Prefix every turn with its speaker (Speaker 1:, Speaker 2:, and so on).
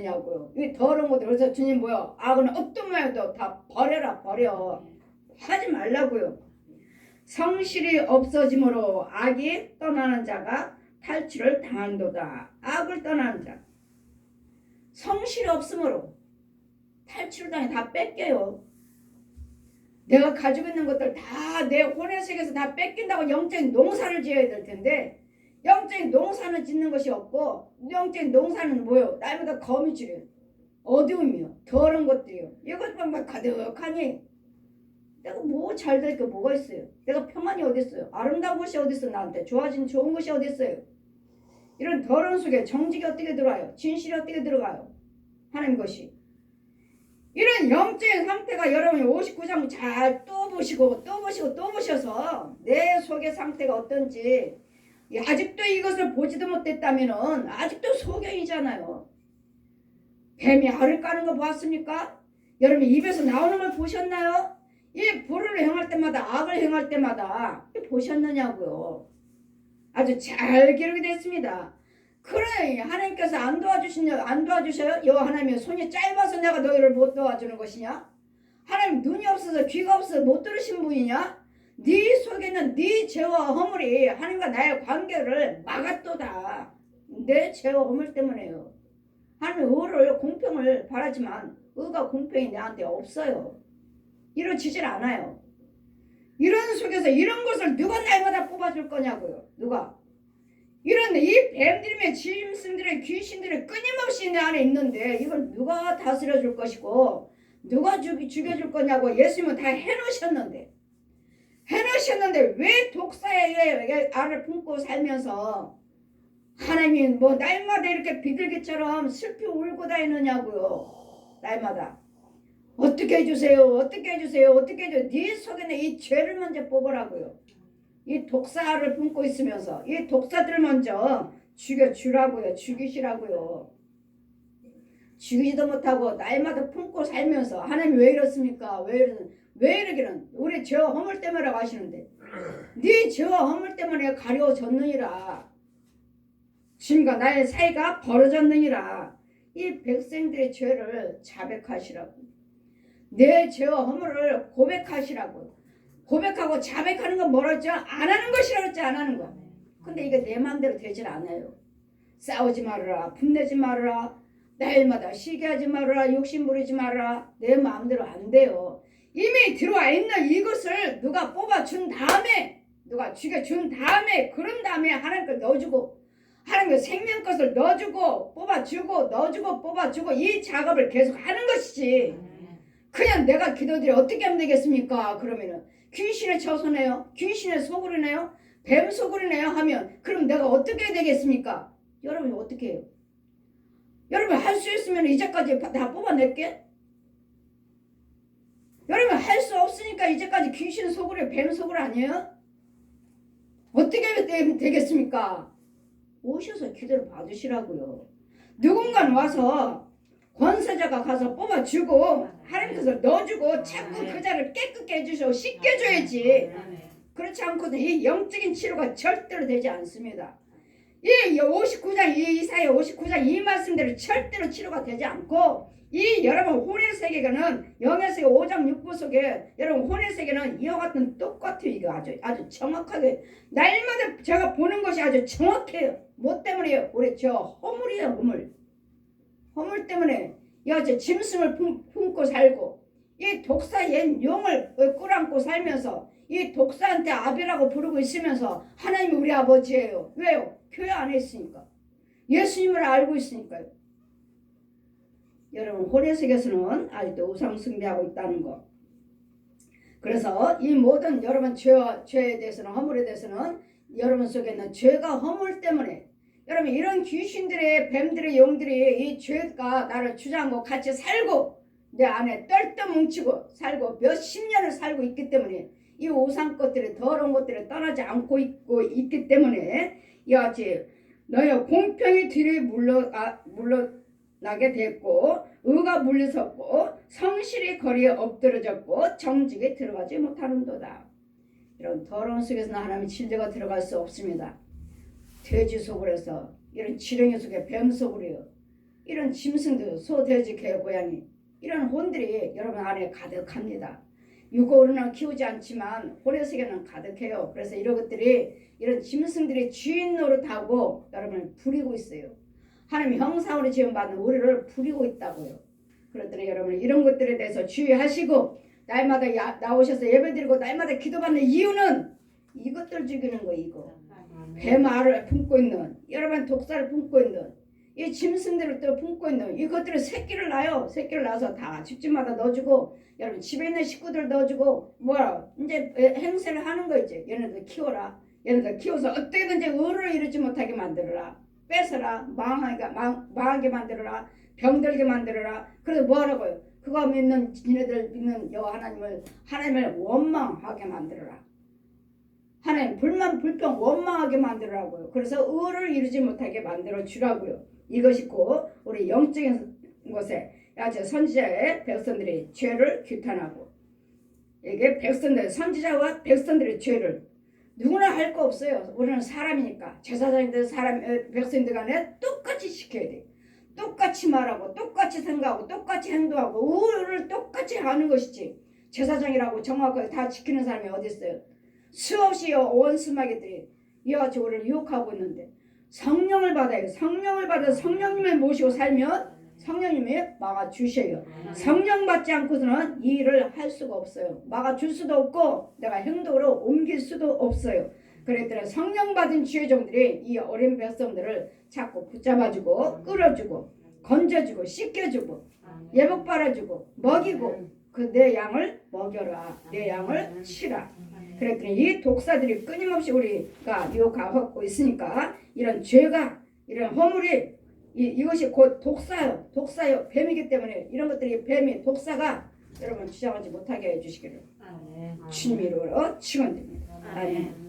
Speaker 1: 냐고요. 이 더러운 것들. 그래서 주님 뭐요? 악은 어떤 모양도 다 버려라, 버려. 하지 말라고요. 성실이 없어짐으로 악이 떠나는 자가 탈취를 당한도다. 악을 떠나는 자. 성실이 없으므로 탈취를 당해. 다 뺏겨요. 내가 가지고 있는 것들 다 내 혼의 세계에서 다 뺏긴다고 영적인 농사를 지어야 될 텐데, 영적인 농사는 짓는 것이 없고, 영적인 농사는 뭐요? 날마다 거미줄이요. 어두움이요. 더러운 것들이요. 이것만 막 가득하니 내가 뭐 잘 될 게 뭐가 있어요? 내가 평안이 어디 있어요? 아름다운 것이 어디 있어? 나한테 좋아진 좋은 것이 어디 있어요? 이런 더러운 속에 정직이 어떻게 들어와요? 진실이 어떻게 들어가요? 하나님 것이. 이런 영적인 상태가 여러분이 59장 잘 또 보시고 또 보시고 또 보셔서 내 속의 상태가 어떤지, 아직도 이것을 보지도 못했다면은 아직도 소경이잖아요. 뱀이 알을 까는 거 보았습니까? 여러분 입에서 나오는 걸 보셨나요? 이 불을 행할 때마다, 악을 행할 때마다 보셨느냐고요. 아주 잘 기록이 됐습니다. 그래, 하나님께서 안 도와주셔요? 여호와 하나님의 손이 짧아서 내가 너희를 못 도와주는 것이냐? 하나님 눈이 없어서 귀가 없어서 못 들으신 분이냐? 네 속에는 네 죄와 허물이 하나님과 나의 관계를 막았도다. 내 죄와 허물 때문에요. 하나님 의를, 공평을 바라지만 의가 공평이 내한테 없어요. 이루어지질 않아요. 이런 속에서 이런 것을 누가 날마다 뽑아줄 거냐고요. 누가? 이런 이 뱀들의 짐승들의 귀신들의 끊임없이 내 안에 있는데 이걸 누가 다스려 줄 것이고 누가 죽여줄 거냐고. 예수님은 다 해놓으셨는데 왜 독사의 알을 품고 살면서 하나님이 뭐 날마다 이렇게 비둘기처럼 슬피 울고 다니느냐고요. 날마다 어떻게 해주세요, 어떻게 해주세요, 어떻게 해주세요. 네 속에는 이 죄를 먼저 뽑으라고요. 이 독사를 품고 있으면서 이 독사들 먼저 죽여주라고요. 죽이시라고요. 죽이지도 못하고 날마다 품고 살면서 하나님 왜 이렇습니까? 왜 이러기는 우리 죄와 허물 때문이라고 하시는데 네 죄와 허물 때문에 가려졌느니라. 주님과 나의 사이가 벌어졌느니라. 이 백성들의 죄를 자백하시라고. 내 죄와 허물을 고백하시라고. 고백하고 자백하는 건 뭐라 했죠? 안 하는 것이라고 했지. 안 하는 거. 근데 이게 내 마음대로 되질 않아요. 싸우지 말아라, 분내지 말아라, 날마다 시기하지 말아라, 욕심 부리지 말아라. 내 마음대로 안 돼요. 이미 들어와 있는 이것을 누가 뽑아준 다음에, 누가 죽여준 다음에, 그런 다음에 하나님께 넣어주고, 하나님께 생명 것을 넣어주고 뽑아주고 넣어주고 뽑아주고 이 작업을 계속 하는 것이지. 그냥 내가 기도드려 어떻게 하면 되겠습니까? 그러면은 귀신의 처소네요, 귀신의 소굴이네요, 뱀 소굴이네요 하면 그럼 내가 어떻게 해야 되겠습니까? 여러분이 어떻게 해요? 여러분 할 수 있으면 이제까지 다 뽑아낼게. 여러분 할 수 없으니까 이제까지 귀신 소굴이 뱀 소굴 아니에요? 어떻게 하면 되겠습니까? 오셔서 기도를 받으시라고요. 누군가는 와서 권세자가 가서 뽑아주고 하나님께서 넣어주고 자꾸 그 자를 깨끗게 해주시고 씻게 해줘야지. 그렇지 않고는 이 영적인 치료가 절대로 되지 않습니다. 이 59장 이사야 59장 이 말씀대로 절대로 치료가 되지 않고, 이 여러분 혼의 세계는 영의 세계 5장 6부 속에 여러분 혼의 세계는 이와 같은 똑같아요. 이거 아주 정확하게 날마다 제가 보는 것이 아주 정확해요. 뭐 때문에요? 우리 저 허물이에요. 허물 때문에 여자 짐승을 품고 살고 이 독사 옛 용을 끌어안고 살면서 이 독사한테 아비라고 부르고 있으면서 하나님이 우리 아버지예요. 왜요? 교회 안에 있으니까, 예수님을 알고 있으니까요. 여러분 혼의 세계에서는 아직도 우상 숭배하고 있다는 거. 그래서 이 모든 여러분 죄에 대해서는, 허물에 대해서는 여러분 속에 있는 죄가 허물 때문에 여러분 이런 귀신들의 뱀들의 용들이 이 죄가 나를 주장하고 같이 살고 내 안에 똘똘 뭉치고 살고 몇십 년을 살고 있기 때문에 이 우상 것들이 더러운 것들이 떠나지 않고 있기 때문에 이같이 너의 공평이 뒤를 물러나게 됐고 의가 물리섰고 성실이 거리에 엎드러졌고 정직에 들어가지 못하는도다. 이런 더러운 속에서는 하나님의 진리가 들어갈 수 없습니다. 돼지 속으로서 이런 지렁이 속에 뱀 속으로요. 이런 짐승들, 소, 돼지, 개, 고양이 이런 혼들이 여러분 안에 가득합니다. 육으로는 키우지 않지만 혼의 세계는 가득해요. 그래서 이런 것들이 이런 짐승들이 주인 노릇하고 여러분을 부리고 있어요. 하나님 형상으로 지음받은 우리를 부리고 있다고요. 그렇더니 여러분 이런 것들에 대해서 주의하시고 날마다 나오셔서 예배드리고 날마다 기도받는 이유는 이것들 죽이는 거 이거. 뱀알을 품고 있는 여러분 독사를 품고 있는 이 짐승들을 또 품고 있는 이것들을 새끼를 낳아요. 새끼를 낳아서 다 집집마다 넣어주고 여러분 집에 있는 식구들 넣어주고 뭐야 이제 행세를 하는 거 있지. 얘네들 키워라. 얘네들 키워서 어떻게든지 의를 이루지 못하게 만들어라. 뺏어라. 망하게 만들어라. 병들게 만들어라. 그래서 뭐 하라고요? 그거 믿는 지네들 믿는 여호와 하나님을 원망하게 만들어라. 하나님 불만 불평 원망하게 만들라고요. 그래서 의를 이루지 못하게 만들어 주라고요. 이것이 곧 우리 영적인 곳에 아주 선지자의 백성들이 죄를 규탄하고 이게 백성들 선지자와 백성들의 죄를 누구나 할 거 없어요. 우리는 사람이니까 제사장들 사람 백성들 간에 똑같이 지켜야 돼. 똑같이 말하고 똑같이 생각하고 똑같이 행동하고 의를 똑같이 하는 것이지. 제사장이라고 정확하게 다 지키는 사람이 어디 있어요? 수없이 원수마귀들이 이와같이 우리를 유혹하고 있는데 성령을 받아요. 성령을 받아 성령님을 모시고 살면 성령님이 막아주셔요. 성령 받지 않고서는 이 일을 할 수가 없어요. 막아줄 수도 없고 내가 행동으로 옮길 수도 없어요. 그랬더니 성령 받은 지혜종들이 이 어린 백성들을 자꾸 붙잡아주고 끌어주고 건져주고 씻겨주고 예복 빨아주고 먹이고 그 내 양을 먹여라. 내 양을 치라. 그랬더니 이 독사들이 끊임없이 우리가 유혹하고 있으니까 이런 죄가 이런 허물이 이것이 곧 독사요 뱀이기 때문에 이런 것들이 뱀이 독사가 여러분 주장하지 못하게 해주시기를 주님 이름으로 축원드립니다. 아멘.